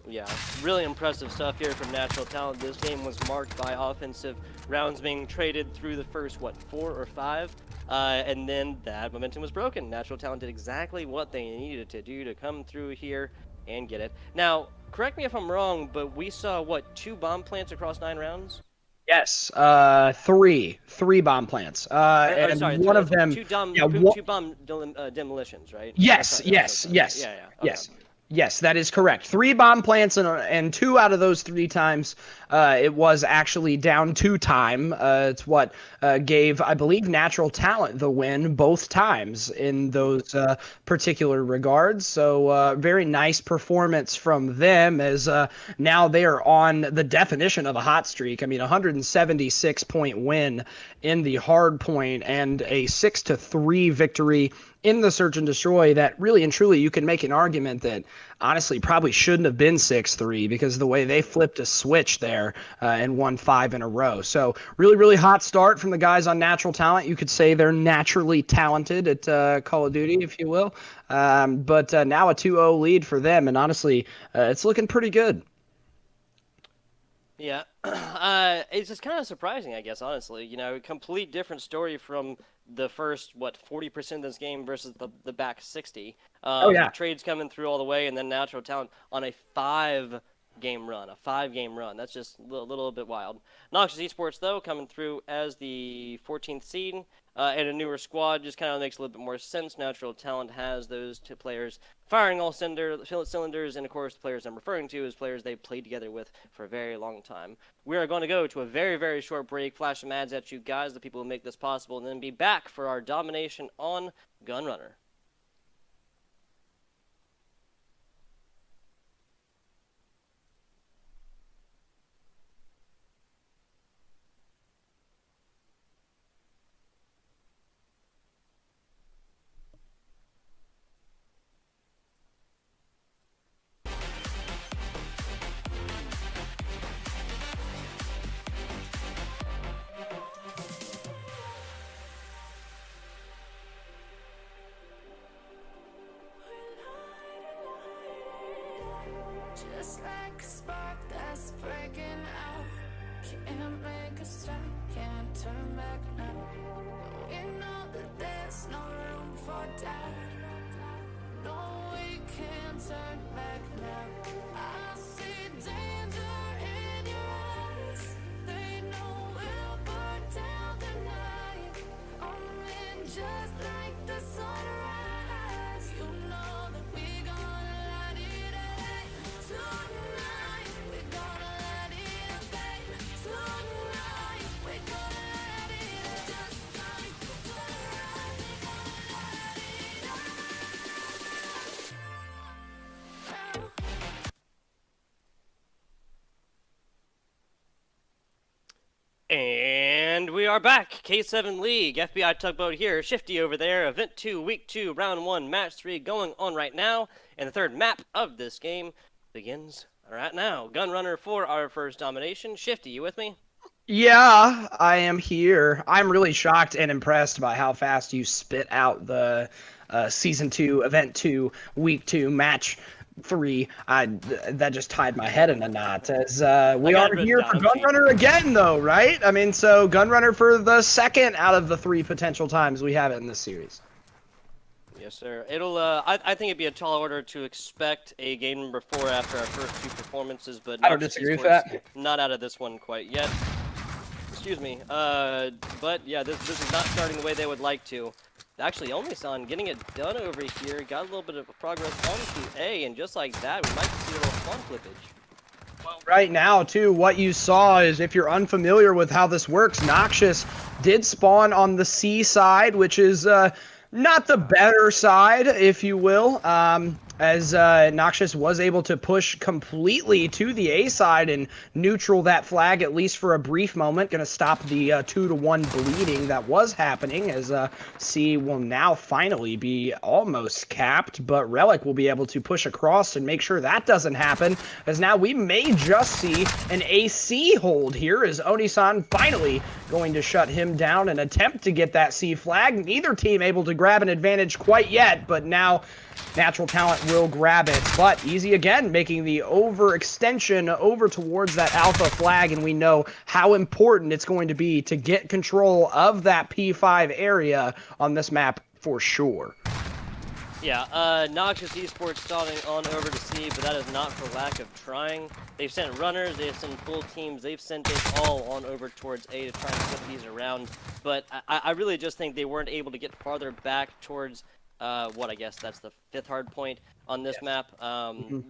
Yeah, really impressive stuff here from Natural Talent. This game was marked by offensive rounds being traded through the first, 4 or 5? And then that momentum was broken. Natural Talent did exactly what they needed to do to come through here and get it. Now, correct me if I'm wrong, but we saw, 2 bomb plants across 9 rounds? Yes, three bomb plants. And sorry, one of them, two bomb demolitions, right? Yes, yes. Okay. Yes, that is correct. 3 bomb plants, and 2 out of those 3 times, it was actually down to time. It's what gave, I believe, Natural Talent the win both times in those particular regards. So very nice performance from them, as now they are on the definition of a hot streak. I mean, 176-point win in the hard point and a 6-3 victory in the Search and Destroy. That really and truly, you can make an argument that honestly probably shouldn't have been 6-3 because the way they flipped a switch there and won 5 in a row. So really hot start from the guys on Natural Talent. You could say they're naturally talented at Call of Duty, if you will. But now a 2-0 lead for them, and honestly, it's looking pretty good. Yeah, it's just kind of surprising, I guess, honestly. You know, complete different story from the first, 40% of this game versus the back 60. Oh, yeah. Trades coming through all the way, and then Natural Talent on a 5-game run. That's just a little bit wild. Noxious eSports, though, coming through as the 14th seed, and a newer squad just kind of makes a little bit more sense. Natural Talent has those 2 players firing all cylinders, and of course the players I'm referring to is players they've played together with for a very long time. We are going to go to a very short break, flash some ads at you guys, the people who make this possible, and then be back for our domination on Gunrunner. Just like a spark that's breaking out. Can't make a stop, can't turn back now. We know that there's no room for doubt. No, we can't turn back now. I see danger in your eyes. They know we'll burn down the night. Coming just like the sunrise. You know that we gonna light it up. Tonight, we gonna light it up, babe. Tonight, we gonna light it up. Just like the sunrise, we gonna light it up. And we are back. K7 League, FBI Tugboat here, Shifty over there, Event 2, Week 2, Round 1, Match 3 going on right now. And the third map of this game begins right now. Gunrunner for our first domination. Shifty, you with me? Yeah, I am here. I'm really shocked and impressed by how fast you spit out the Season 2, Event 2, Week 2, Match 3. That just tied my head in a knot. As we are here for Gunrunner again, though, right? I mean, so Gunrunner for the second out of the 3 potential times we have it in this series. Yes, sir. It'll. I think it'd be a tall order to expect a game number 4 after our first 2 performances, but I don't disagree with that. Not out of this one quite yet. Excuse me. But yeah, this is not starting the way they would like to. Actually, Omisan getting it done over here. Got a little bit of progress onto A, and just like that, we might see a little spawn flippage. Well, right now, too, what you saw is, if you're unfamiliar with how this works, Noxious did spawn on the C side, which is not the better side, if you will, as Noxious was able to push completely to the A side and neutral that flag, at least for a brief moment. Going to stop the 2-to-1 bleeding that was happening, as C will now finally be almost capped, but Relic will be able to push across and make sure that doesn't happen, as now we may just see an AC hold here, as Onisan finally going to shut him down and attempt to get that C flag. Neither team able to grab an advantage quite yet, but now Natural Talent will grab it. But Easy again making the overextension over towards that alpha flag, and we know how important it's going to be to get control of that P5 area on this map for sure. Yeah, Noxious eSports starting on over to C, but that is not for lack of trying. They've sent runners, they've sent full teams, they've sent it all on over towards A to try and flip these around. But I really just think they weren't able to get farther back towards what I guess that's the 5th hard point on this map. And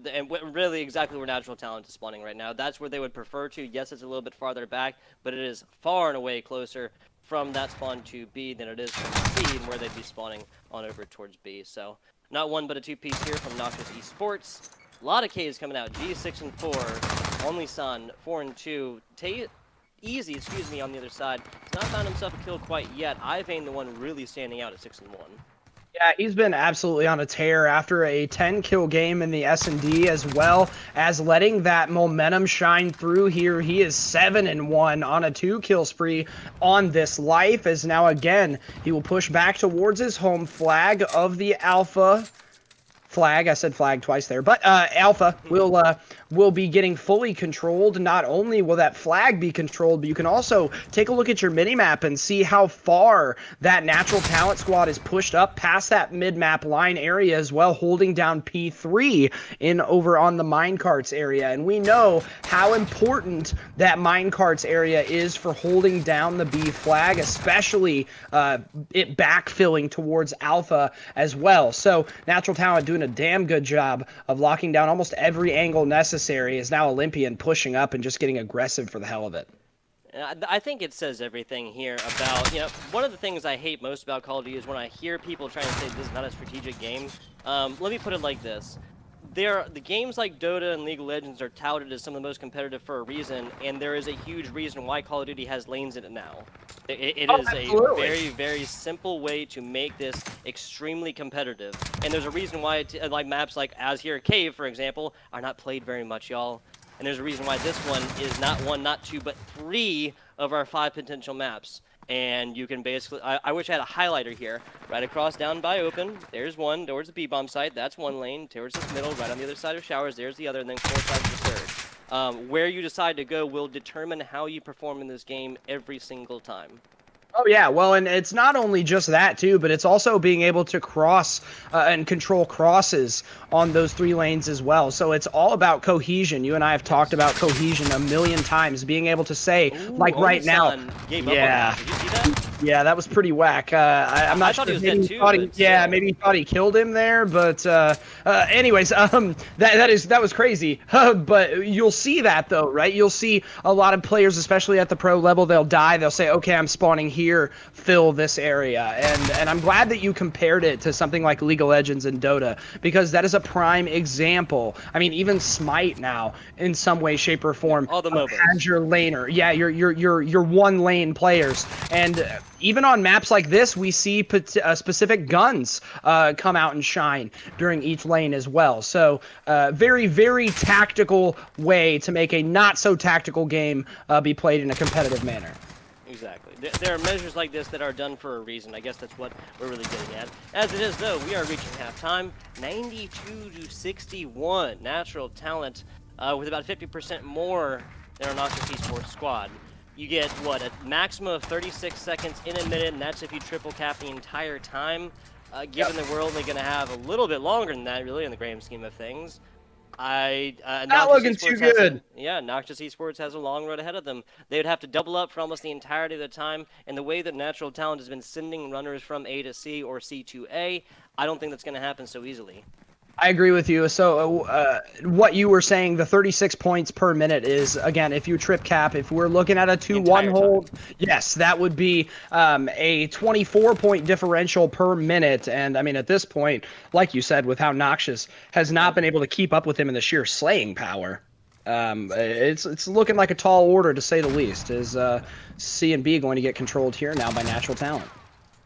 really exactly where Natural Talent is spawning right now. That's where they would prefer to. Yes, it's a little bit farther back, but it is far and away closer from that spawn to B than it is from C, where they'd be spawning on over towards B. So not one but a two-piece here from Noxious eSports. A lot of Ks coming out. G6 and 4. Omisan 4 and 2. Easy, excuse me, on the other side. He's not found himself a kill quite yet. Ivane the one really standing out at 6 and 1. Yeah, he's been absolutely on a tear after a 10-kill game in the S&D, as well as letting that momentum shine through here. He is 7 and 1 on a 2-kill spree on this life, as now again he will push back towards his home flag of the Alpha flag. I said flag twice there, but Alpha will be getting fully controlled. Not only will that flag be controlled, but you can also take a look at your minimap and see how far that Natural Talent squad is pushed up past that mid-map line area as well, holding down P3 in over on the minecarts area. And we know how important that minecarts area is for holding down the B flag, especially it backfilling towards Alpha as well. So Natural Talent doing a damn good job of locking down almost every angle necessary, is now Olympian pushing up and just getting aggressive for the hell of it. I think it says everything here about, one of the things I hate most about Call of Duty is when I hear people trying to say this is not a strategic game. Let me put it like this. The games like Dota and League of Legends are touted as some of the most competitive for a reason, and there is a huge reason why Call of Duty has lanes in it now. It is a very, very simple way to make this extremely competitive, and there's a reason why like maps like As Here Cave, for example, are not played very much, y'all. And there's a reason why this one is not 1, not 2, but 3 of our 5 potential maps. And you can basically, I wish I had a highlighter here, right across down by open. There's one towards the B-bomb site. That's one lane. Towards this middle, right on the other side of showers. There's the other, and then 4 sides of the third. Where you decide to go will determine how you perform in this game every single time. Oh, yeah. Well, and it's not only just that, too, but it's also being able to cross and control crosses on those 3 lanes as well. So it's all about cohesion. You and I have talked about cohesion a million times, being able to say, like right now. Yeah. Did you see that? Yeah, that was pretty whack. I'm not I thought sure. he was dead too. Maybe he thought he killed him there. But anyways, that was crazy. But you'll see that though, right? You'll see a lot of players, especially at the pro level, they'll die. They'll say, "Okay, I'm spawning here. Fill this area." And I'm glad that you compared it to something like League of Legends and Dota, because that is a prime example. I mean, even Smite now, in some way, shape, or form, all the MOBAs has your laner. Yeah, your one lane players. And even on maps like this, we see specific guns come out and shine during each lane as well. So very, very tactical way to make a not-so-tactical game be played in a competitive manner. Exactly. There are measures like this that are done for a reason. I guess that's what we're really getting at. As it is, though, we are reaching halftime. 92-61. Natural Talent with about 50% more than our Noxious eSports squad. You get, what, a maximum of 36 seconds in a minute, and that's if you triple cap the entire time. Given that we're only going to have a little bit longer than that, really, in the grand scheme of things. Not Noxious looking too eSports has good. Noxious eSports has a long road ahead of them. They would have to double up for almost the entirety of the time, and the way that Natural Talent has been sending runners from A to C or C to A, I don't think that's going to happen so easily. I agree with you. So, what you were saying, the 36 points per minute is, again, if you trip cap, if we're looking at a 2-1 hold, yes, that would be a 24-point differential per minute. And, I mean, at this point, like you said, with how Noxious has not been able to keep up with him in the sheer slaying power, it's looking like a tall order, to say the least. Is C and B going to get controlled here now by Natural Talent?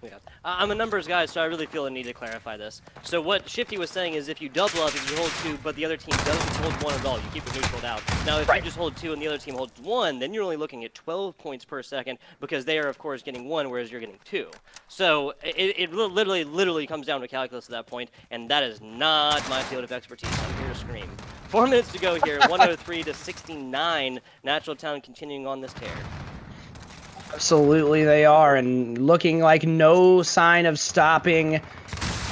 Yeah. I'm a numbers guy, so I really feel the need to clarify this. So what Shifty was saying is if you double up, if you hold 2, but the other team doesn't hold 1 at all, you keep it neutral out. Now, if you just hold 2 and the other team holds 1, then you're only looking at 12 points per second because they are, of course, getting 1, whereas you're getting 2. So it literally comes down to calculus at that point, and that is not my field of expertise. I'm here to scream. 4 minutes to go here, 103 to 69. Natural Talent continuing on this tear. Absolutely they are, and looking like no sign of stopping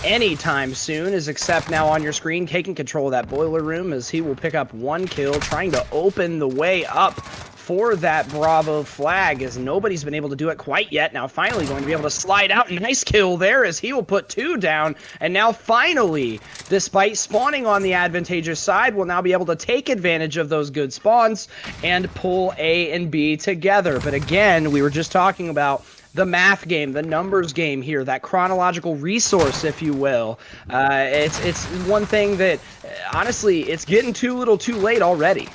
anytime soon, is except now on your screen, taking control of that boiler room as he will pick up 1 kill, trying to open the way up for that Bravo flag, as nobody's been able to do it quite yet. Now finally going to be able to slide out. Nice kill there as he will put 2 down, and now finally, despite spawning on the advantageous side, will now be able to take advantage of those good spawns and pull A and B together. But again, we were just talking about the math game, the numbers game here, that chronological resource, if you will. It's one thing that, honestly, it's getting too little too late already.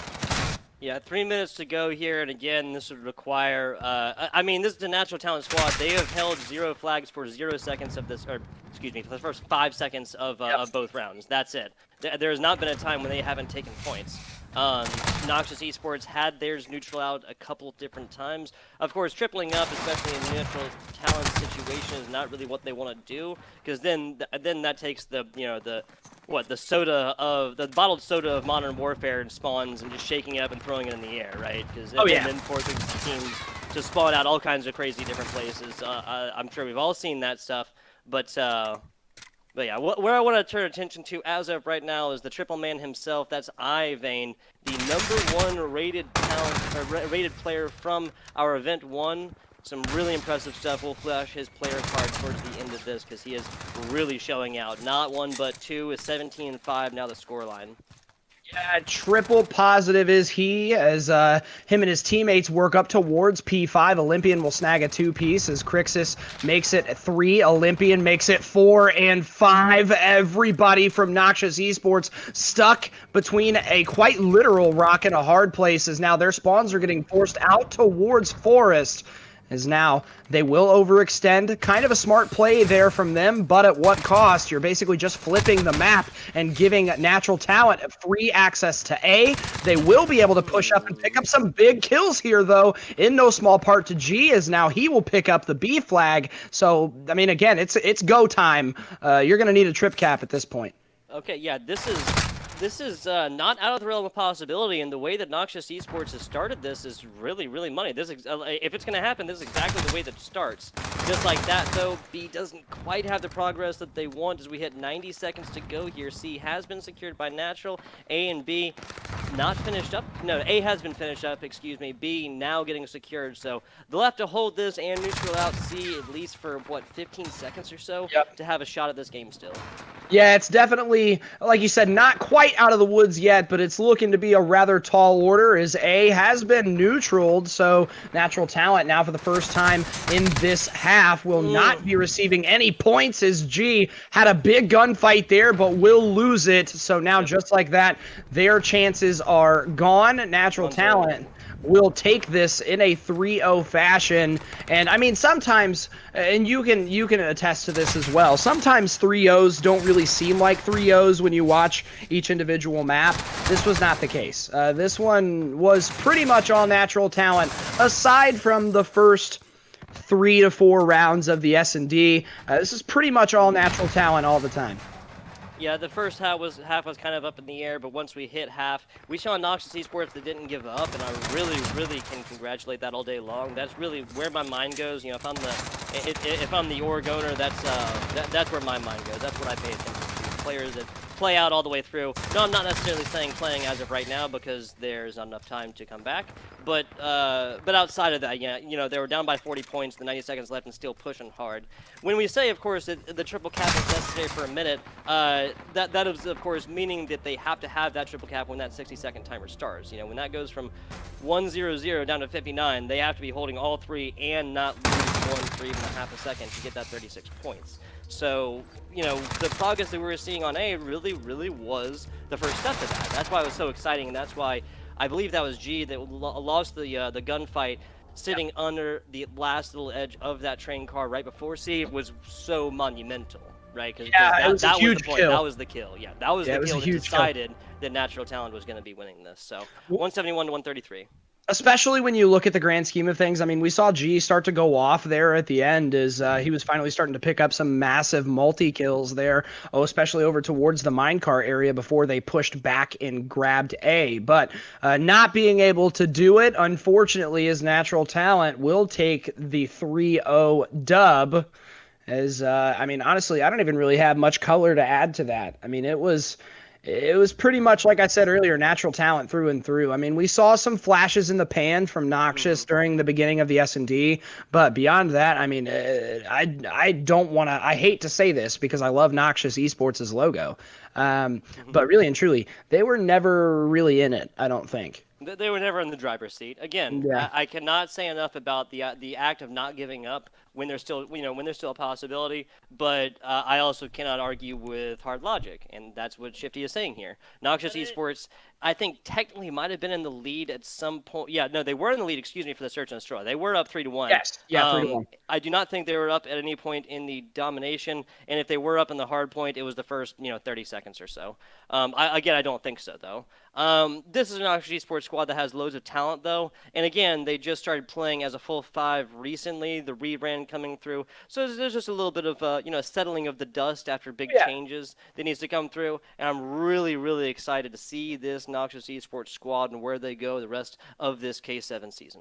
Yeah, 3 minutes to go here, and again, this would require, I mean, this is the Natural Talent squad. They have held 0 flags for 0 seconds of this, or, excuse me, for the first 5 seconds of both rounds. That's it. There has not been a time when they haven't taken points. Noxious eSports had theirs neutral out a couple different times. Of course, tripling up, especially in the Natural Talent situation, is not really what they want to do, because then that takes the, you know, the bottled soda of Modern Warfare and spawns and just shaking it up and throwing it in the air, right? Because then forcing teams to spawn out all kinds of crazy different places. I'm sure we've all seen that stuff, but yeah, where I want to turn attention to as of right now is the triple man himself. That's Ivane, the #1 rated talent, or rated player from our event 1. Some really impressive stuff. We'll flash his player card towards the end of this because he is really showing out. Not 1 but 2 is 17-5 now the scoreline. Yeah, triple positive is he, as him and his teammates work up towards P5. Olympian will snag a 2-piece as Crixus makes it 3. Olympian makes it 4 and 5. Everybody from Noxious eSports stuck between a quite literal rock and a hard place, as now their spawns are getting forced out towards Forest. As now they will overextend. Kind of a smart play there from them, but at what cost? You're basically just flipping the map and giving Natural Talent free access to A. They will be able to push up and pick up some big kills here, though, in no small part to G, as now he will pick up the B flag. So, I mean, again, it's go time. You're going to need a trip cap at this point. Okay, yeah, this is not out of the realm of possibility, and the way that Noxious eSports has started this is really, really money. This if it's going to happen, this is exactly the way that it starts. Just like that, though, B doesn't quite have the progress that they want as we hit 90 seconds to go here. C has been secured by Natural. A and B not finished up. No, A has been finished up, excuse me. B now getting secured, so they'll have to hold this and neutral out C at least for, what, 15 seconds or so to have a shot at this game still. Yeah, it's definitely, like you said, not quite out of the woods yet, but it's looking to be a rather tall order, as A has been neutraled, so Natural Talent now for the first time in this half will not be receiving any points, as G had a big gunfight there, but will lose it. So now just like that, their chances are gone. Natural Talent will take this in a 3-0 fashion. And I mean, sometimes, and you can attest to this as well, sometimes 3-0s don't really seem like 3-0s when you watch each individual map. This was not the case. This one was pretty much all Natural Talent, aside from the first 3 to 4 rounds of the S&D. This is pretty much all Natural Talent all the time. Yeah, the first half was kind of up in the air, but once we hit half, we saw Noxious eSports that didn't give up, and I really, really can congratulate that all day long. That's really where my mind goes. You know, if I'm the org owner, that's where my mind goes. That's what I pay attention to. Players that play out all the way through. No, I'm not necessarily saying playing as of right now because there's not enough time to come back. But outside of that, yeah, you know, they were down by 40 points, the 90 seconds left, and still pushing hard. When we say, of course, that the triple cap is necessary for a minute, that is, of course, meaning that they have to have that triple cap when that 60-second timer starts. You know, when that goes from 1-0-0 down to 59, they have to be holding all three and not lose one for even a half a second to get that 36 points. So, you know, the progress that we were seeing on A really was the first step to that. That's why it was so exciting, and that's why I believe that was G that lost the gunfight sitting under the last little edge of that train car right before C was so monumental, right? Because that was the point. Kill. That was the kill. Yeah, that was the kill that decided that Natural Talent was going to be winning this. So 171 to 133. Especially when you look at the grand scheme of things. I mean, we saw G start to go off there at the end as he was finally starting to pick up some massive multi-kills there, especially over towards the minecart area before they pushed back and grabbed A. But not being able to do it, unfortunately, as Natural Talent will take the 3-0 dub. As, I mean, honestly, I don't even really have much color to add to that. I mean, it was pretty much, like I said earlier, Natural Talent through and through. I mean, we saw some flashes in the pan from Noxious during the beginning of the S&D, but beyond that, I mean, I don't want to – I hate to say this because I love Noxious eSports' logo, but really and truly, they were never really in it, I don't think. They were never in the driver's seat. Again, Yeah. I cannot say enough about the act of not giving up when there's still a possibility. But I also cannot argue with hard logic, and that's what Shifty is saying here. Noxious eSports, I think technically might have been in the lead at some point. Yeah, no, they were in the lead. Excuse me, for the search and destroy. They were up 3-1. Yes. Yeah, 3-1. I do not think they were up at any point in the domination, and if they were up in the hard point, it was the first 30 seconds or so. I don't think so though. This is an Noxious eSports squad that has loads of talent though, and again, they just started playing as a full 5 recently. The rebrand coming through, so there's just a little bit of a settling of the dust after big changes that needs to come through, and I'm really excited to see this Noxious eSports squad and where they go the rest of this K7 season.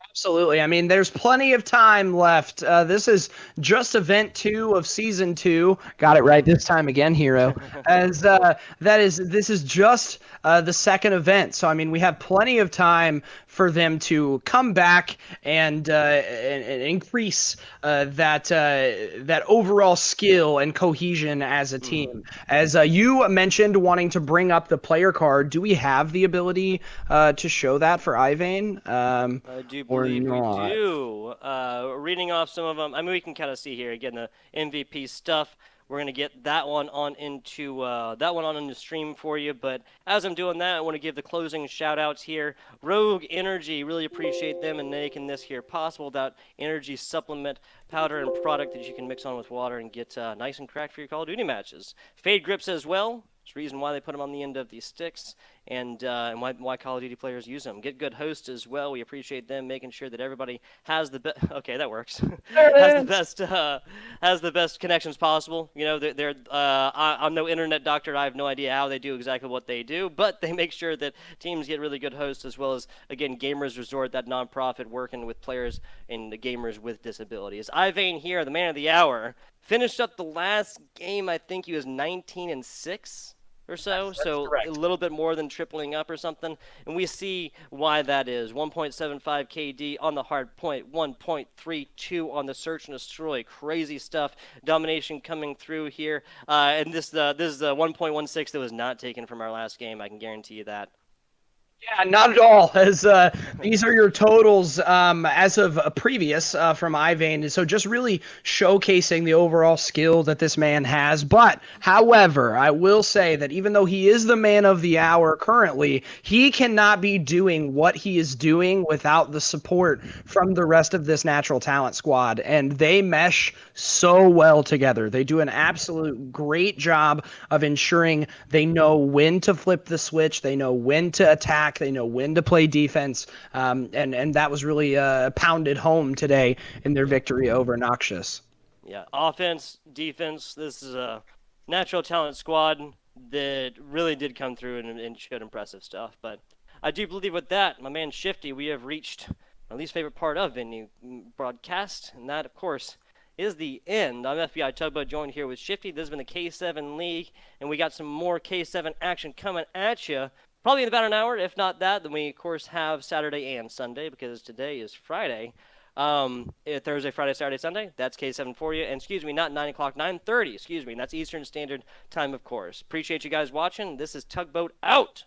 Absolutely. I mean, there's plenty of time left. This is just event 2 of season 2. Got it right this time again, Hero. As this is just the second event. So I mean, we have plenty of time for them to come back and increase that overall skill and cohesion as a team. As you mentioned, wanting to bring up the player card, do we have the ability to show that for Ivane? I do believe we do. Reading off some of them, I mean, we can kind of see here again the MVP stuff. We're gonna get that one on into the stream for you. But as I'm doing that, I want to give the closing shout outs here. Rogue Energy, really appreciate them and making this here possible. That energy supplement powder and product that you can mix on with water and get nice and cracked for your Call of Duty matches. Fade grips as well. There's a reason why they put them on the end of these sticks, and why Call of Duty players use them. Get good hosts as well. We appreciate them making sure that everybody has the best. Okay, that works. has the best connections possible. You know, I'm no internet doctor. I have no idea how they do exactly what they do, but they make sure that teams get really good hosts, as well as again Gamers Resort, that nonprofit working with players and the gamers with disabilities. Ivane here, the man of the hour, finished up the last game. I think he was 19-6. Or so, That's correct. A little bit more than tripling up or something, and we see why that is. 1.75 KD on the hard point, 1.32 on the search and destroy. Crazy stuff. Domination coming through here, and this is the 1.16 that was not taken from our last game. I can guarantee you that. Yeah, not at all. As these are your totals as of previous from Ivane. So just really showcasing the overall skill that this man has. But, however, I will say that even though he is the man of the hour currently, he cannot be doing what he is doing without the support from the rest of this Natural Talent squad. And they mesh so well together. They do an absolute great job of ensuring they know when to flip the switch. They know when to attack. They know when to play defense, and that was really pounded home today in their victory over Noxious. Yeah, offense, defense. This is a Natural Talent squad that really did come through and showed impressive stuff. But I do believe with that, my man Shifty, we have reached my least favorite part of any broadcast, and that, of course, is the end. I'm FBI Tugboat, joined here with Shifty. This has been the K7 League, and we got some more K7 action coming at you. Probably in about an hour. If not that, then we, of course, have Saturday and Sunday, because today is Friday. Thursday, Friday, Saturday, Sunday. That's K7 for you. And excuse me, not 9 o'clock, 9:30. Excuse me. And that's Eastern Standard Time, of course. Appreciate you guys watching. This is Tugboat out.